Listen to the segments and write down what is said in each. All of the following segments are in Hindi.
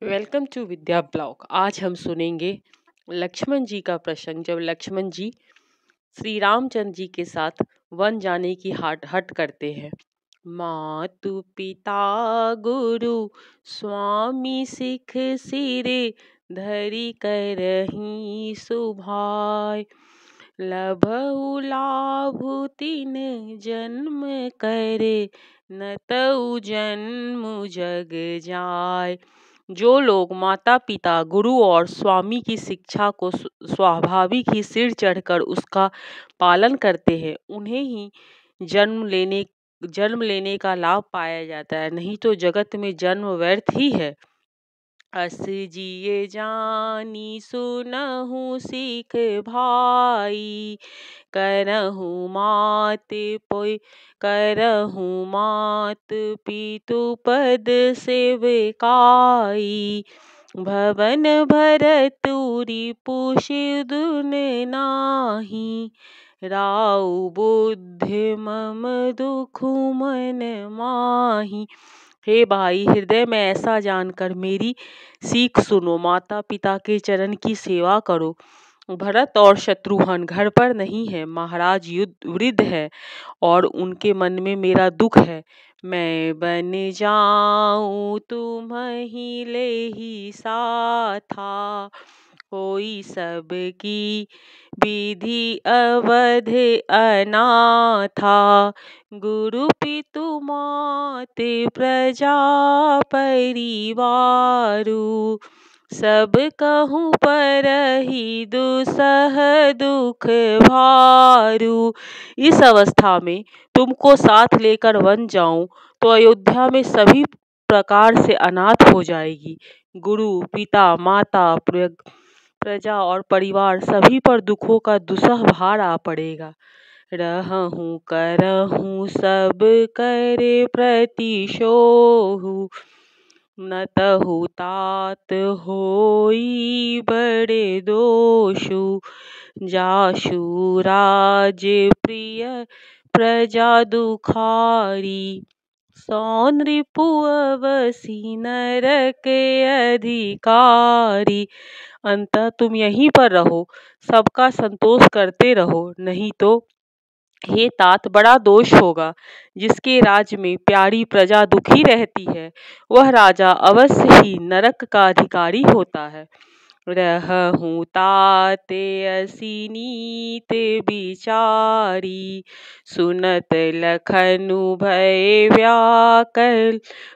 Welcome to Vidya blog. आज हम सुनेंगे लक्ष्मण जी का प्रसंग, जब लक्ष्मण जी श्री रामचंद्र जी के साथ वन जाने की हट करते हैं। मातु पिता गुरु स्वामी सिख सिरे धरि करहीं सुभाय। लभऊ लाभु तिन जन्म करे न तऊ जन्म जग जाय। जो लोग माता पिता गुरु और स्वामी की शिक्षा को स्वाभाविक ही सिर चढ़कर उसका पालन करते हैं, उन्हें ही जन्म लेने का लाभ पाया जाता है, नहीं तो जगत में जन्म व्यर्थ ही है। अस जिए जानी सुनहु सिख भाई, करहु मात पोय करहु मात पितु पद सेवकाई। भवन भरतुरी पुषिदुन नाही, राउ बुद्धि मम दुखु मन माही। हे भाई, हृदय में ऐसा जानकर मेरी सीख सुनो, माता पिता के चरण की सेवा करो। भरत और शत्रुघ्न घर पर नहीं है, महाराज वृद्ध है और उनके मन में मेरा दुख है। मैं बन जाऊं तुम्हि लेहि साथा, होई सबकी विधि अवध अनाथा। गुरु पितु मात प्रजा परिवारु, सब कहूँ परहि दुसह दुख भारू। इस अवस्था में तुमको साथ लेकर वन जाऊं तो अयोध्या में सभी प्रकार से अनाथ हो जाएगी। गुरु पिता माता प्रजा और परिवार सभी पर दुखों का दुसह भार आ पड़ेगा। रहूं करहूं सब करे प्रतिशोहु, न तहु तात होई बड़े दोषु। जासु राज प्रिय प्रजा दुखारी, सौन रिपु अवसी नरक अधिकारी। अंततः तुम यहीं पर रहो, सबका संतोष करते रहो, नहीं तो हे तात बड़ा दोष होगा। जिसके राज्य में प्यारी प्रजा दुखी रहती है, वह राजा अवश्य ही नरक का अधिकारी होता है। रहूं तात असी नीत बिचारी, सुनत लखनु भय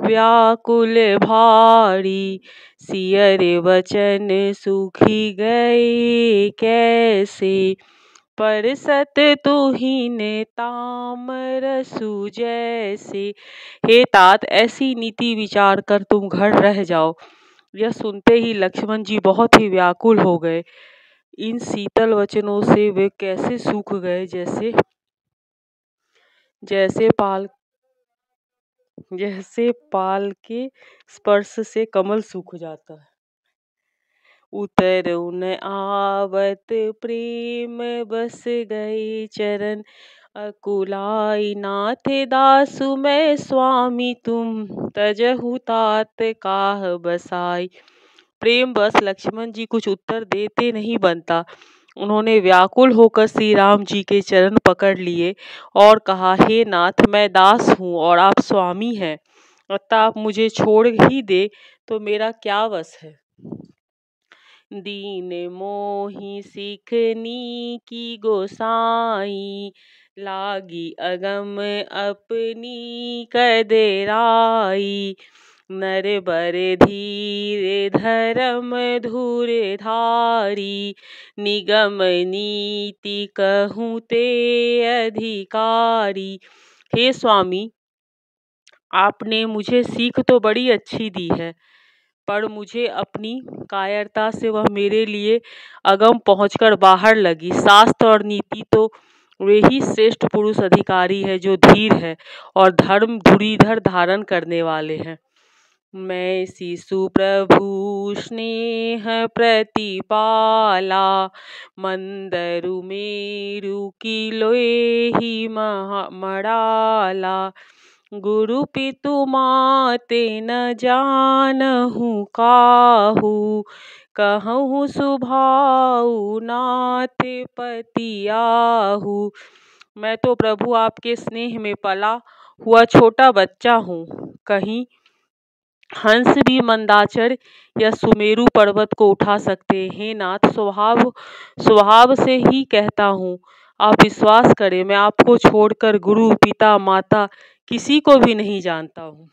व्याकुल भारी। सियर वचन सुखी गए कैसे, परसत तुहिन तामरसु जैसे। हे तात, ऐसी नीति विचार कर तुम घर रह जाओ। यह सुनते ही लक्ष्मण जी बहुत ही व्याकुल हो गए। इन शीतल वचनों से वे कैसे सूख गए, जैसे पाल के स्पर्श से कमल सूख जाता है। उतरउन आवत प्रेम बस गए चरण, अकुलाई नाथ दासु मैं स्वामी तुम, तजहु तात काह बसाई। प्रेम बस लक्ष्मण जी कुछ उत्तर देते नहीं बनता। उन्होंने व्याकुल होकर श्री राम जी के चरण पकड़ लिए और कहा, हे नाथ, मैं दास हूँ और आप स्वामी हैं, अतः आप मुझे छोड़ ही दे तो मेरा क्या वश है। दीन मोहि सिखनी की गोसाई, लागी अगम अपनी कदेराई। नर बर धीर धर्म धुर धारी, निगम नीति कहूँ ते अधिकारी। हे स्वामी, आपने मुझे सीख तो बड़ी अच्छी दी है, पर मुझे अपनी कायरता से वह मेरे लिए अगम पहुंचकर बाहर लगी। शास्त्र और नीति तो वे ही श्रेष्ठ पुरुष अधिकारी है जो धीर है और धर्म धुरीधर धारण करने वाले हैं। मैं शिशु प्रभु स्नेह प्रतिपाला, मंदरु मेरु की लोहि मड़ाला। गुरु पितु माते न जानहु काहू, कहूँ सुभाऊ नाथ पति आहू। मैं तो प्रभु आपके स्नेह में पला हुआ छोटा बच्चा हूँ। कहीं हंस भी मंदाचल या सुमेरु पर्वत को उठा सकते हैं नाथ। स्वभाव स्वभाव से ही कहता हूँ, आप विश्वास करें, मैं आपको छोड़कर गुरु पिता माता किसी को भी नहीं जानता हूँ।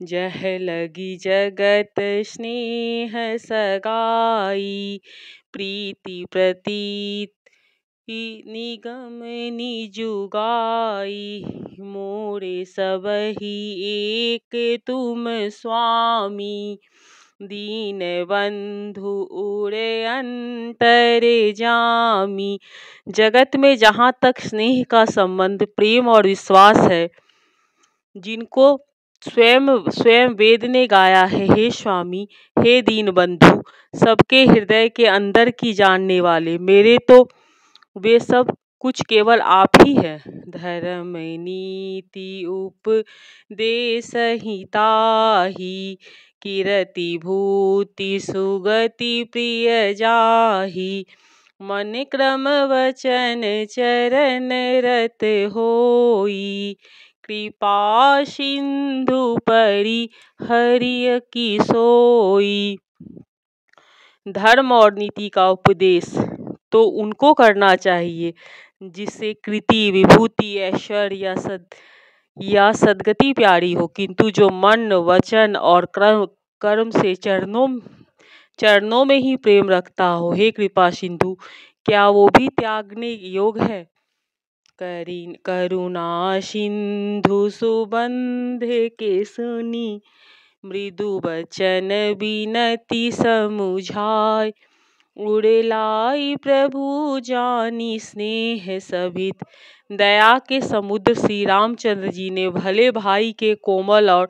जह लगी जगत स्नेह सगाई, प्रीति प्रतीत निगम निजुगाई। मोरे सबहि एक तुम स्वामी, दीन बंधु उरे अंतर जामी। जगत में जहाँ तक स्नेह का संबंध, प्रेम और विश्वास है, जिनको स्वयं स्वयं वेद ने गाया है, हे स्वामी, हे दीन बंधु, सबके हृदय के अंदर की जानने वाले, मेरे तो वे सब कुछ केवल आप ही हैं। धर्म नीति उपदेश हिताही, कीरति भूति सुगति प्रिय जाही। मन क्रम वचन चरण रत होई, कृपा सिंधु परि हरिय की सोई। धर्म और नीति का उपदेश तो उनको करना चाहिए जिससे कृति विभूति ऐश्वर्य या सद्गति प्यारी हो, किंतु जो मन वचन और कर्म से चरणों में ही प्रेम रखता हो, हे कृपा सिंधु, क्या वो भी त्यागने योग है। करुणा सिंधु सुबंध के सुनी, मृदु बचन बिनती समुझाय। उड़े लाई प्रभु जानी स्नेह सभित। दया के समुद्र श्री रामचंद्र जी ने भले भाई के कोमल और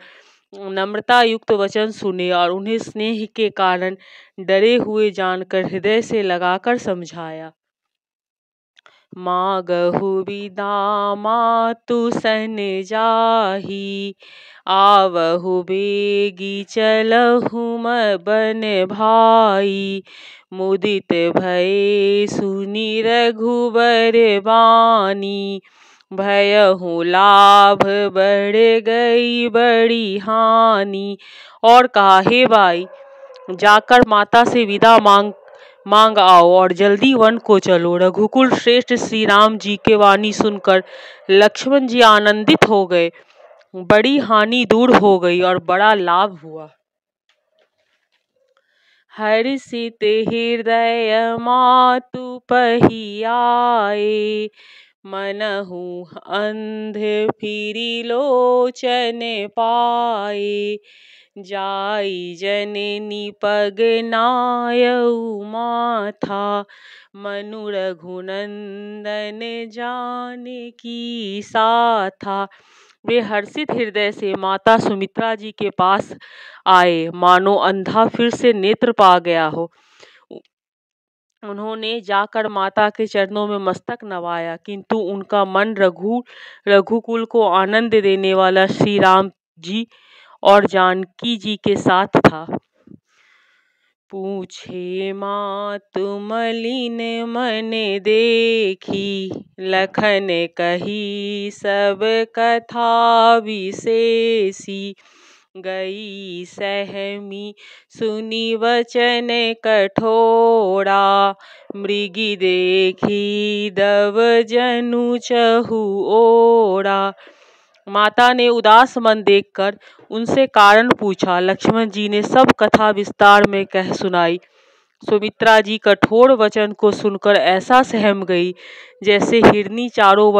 नम्रता युक्त वचन सुने और उन्हें स्नेह के कारण डरे हुए जानकर हृदय से लगाकर समझाया। मागहु विदा मातु सन जाही, आवहु बेगी चलहु बन भाई। मुदित भये सुनि रघुबर बानी, भयहु लाभ बढ़ गई बड़ी हानि। और कहा, हे भाई, जाकर माता से विदा मांग आओ और जल्दी वन को चलो। रघुकुल श्रेष्ठ श्री राम जी के वाणी सुनकर लक्ष्मण जी आनंदित हो गए। बड़ी हानि दूर हो गई और बड़ा लाभ हुआ। हर्षित हृदय मातु पहियाए, मनहु अंध फिरी लोचन पाए। जाई जननी पग नायऊ माथा, मनु रघुनंदन जानकी साथा। वे हर्षित हृदय से माता सुमित्रा जी के पास आए, मानो अंधा फिर से नेत्र पा गया हो। उन्होंने जाकर माता के चरणों में मस्तक नवाया, किंतु उनका मन रघुकुल को आनंद देने वाला श्री राम जी और जानकी जी के साथ था। पूछे मातु मलिन मन देखी, लखन कही सब कथा विशेषी। गई सहमी सुनी वचन कठोरा, मृगी देखी दव जनु चहु ओरा। माता ने उदास मन देखकर उनसे कारण पूछा। लक्ष्मण जी ने सब कथा विस्तार में कह सुनाई। सुमित्रा जी कठोर वचन को सुनकर ऐसा सहम गई जैसे हिरनी चारों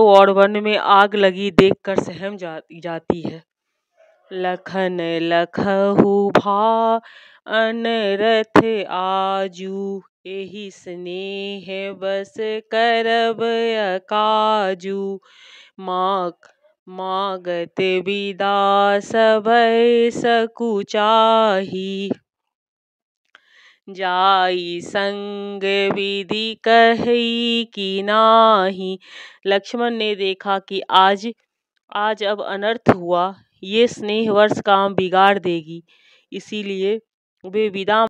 ओर वन में आग लगी देखकर सहम जाती है। लखन लखहु भा अनरथ आजू, एहि स्नेह बस करब अकाजू। मागत विदा सभय सकुचाही, जाई संग विधि कही कि नाही। लक्ष्मण ने देखा कि आज आज अब अनर्थ हुआ, ये स्नेह वर्ष काम बिगाड़ देगी। इसीलिए वे विदा